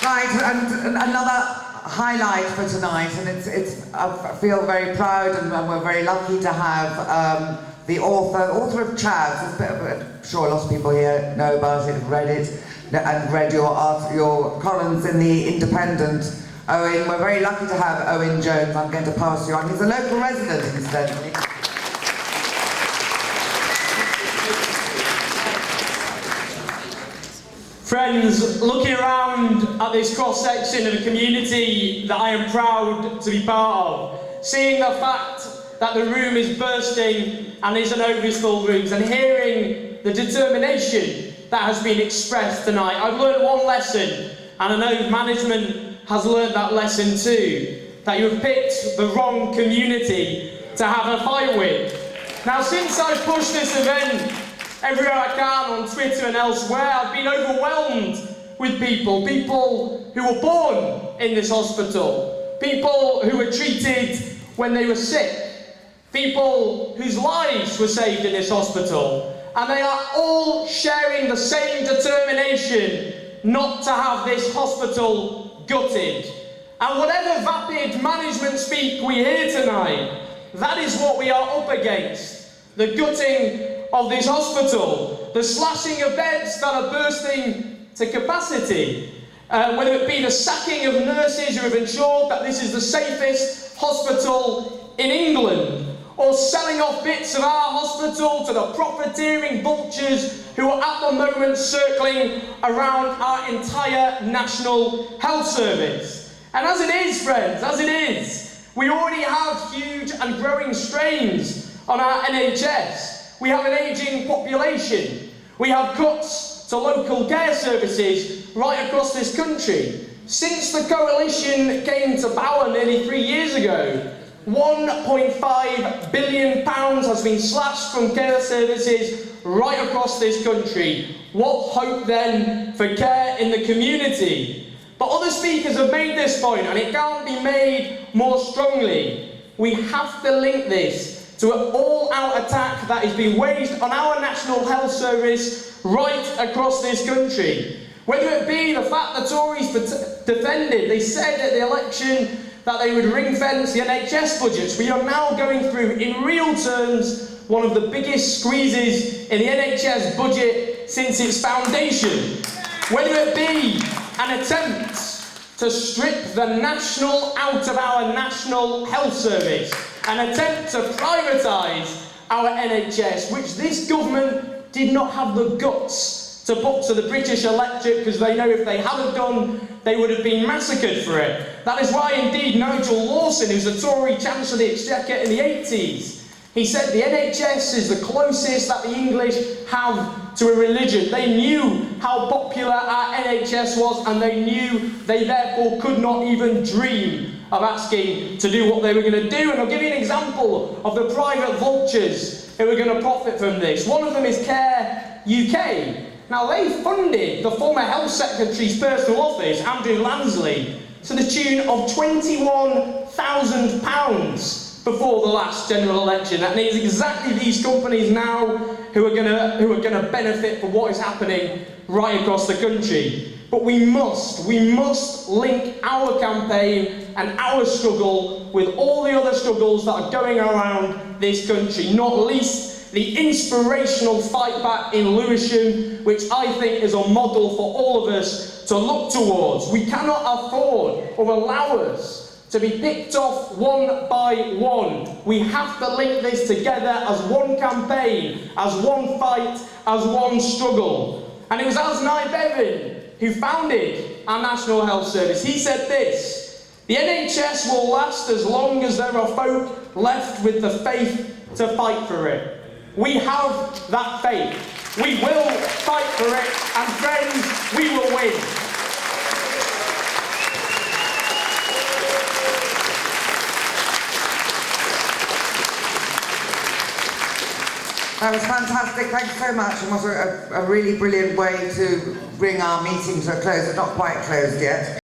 Right, and another highlight for tonight, and I feel very proud, and we're very lucky to have the author of Chavs. I'm sure lots of people here know about it, have read it, and read your columns in the Independent. Owen, we're very lucky to have Owen Jones. I'm going to pass you on. He's a local resident, incidentally. Friends, looking around at this cross-section of a community that I am proud to be part of, seeing the fact that the room is bursting and is an overfull room, and hearing the determination that has been expressed tonight, I've learned one lesson, and I know management has learned that lesson too, that you have picked the wrong community to have a fight with. Now, since I've pushed this event everywhere I can on Twitter and elsewhere, I've been overwhelmed with people who were born in this hospital, people who were treated when they were sick, people whose lives were saved in this hospital, and they are all sharing the same determination not to have this hospital gutted. And whatever vapid management speak we hear tonight, that is what we are up against. The gutting of this hospital, the slashing of beds that are bursting to capacity, whether it be the sacking of nurses who have ensured that this is the safest hospital in England, or selling off bits of our hospital to the profiteering vultures who are at the moment circling around our entire National Health Service. And as it is, friends, as it is, we already have huge and growing strains on our NHS. We have an ageing population. We have cuts to local care services right across this country. Since the coalition came to power nearly 3 years ago, £1.5 billion has been slashed from care services right across this country. What hope then for care in the community? But other speakers have made this point, and it can't be made more strongly. We have to link this to an all-out attack that is being waged on our National Health Service right across this country. Whether it be the fact the Tories defended, they said at the election that they would ring-fence the NHS budgets. We are now going through, in real terms, one of the biggest squeezes in the NHS budget since its foundation. Whether it be an attempt to strip the National out of our National Health Service, an attempt to privatise our NHS, which this government did not have the guts to put to the British electorate, because they know if they hadn't done, they would have been massacred for it. That is why, indeed, Nigel Lawson, who's the Tory Chancellor of the Exchequer in the 80s, he said the NHS is the closest that the English have to a religion. They knew how popular our NHS was, and they knew they therefore could not even dream of asking to do what they were going to do. And I'll give you an example of the private vultures who are going to profit from this. One of them is Care UK. Now, they funded the former Health Secretary's personal office, Andrew Lansley, to the tune of £21,000 before the last general election. That means exactly these companies now who are going to benefit from what is happening right across the country. But we must link our campaign and our struggle with all the other struggles that are going around this country, not least the inspirational fight back in Lewisham, which I think is a model for all of us to look towards. We cannot afford or allow us to be picked off one by one. We have to link this together as one campaign, as one fight, as one struggle. And it was Asnai Bevan who founded our National Health Service. He said this: the NHS will last as long as there are folk left with the faith to fight for it. We have that faith. We will fight for it, and friends, we will win. That was fantastic. Thanks so much. It was a really brilliant way to bring our meeting to a close. It's not quite closed yet.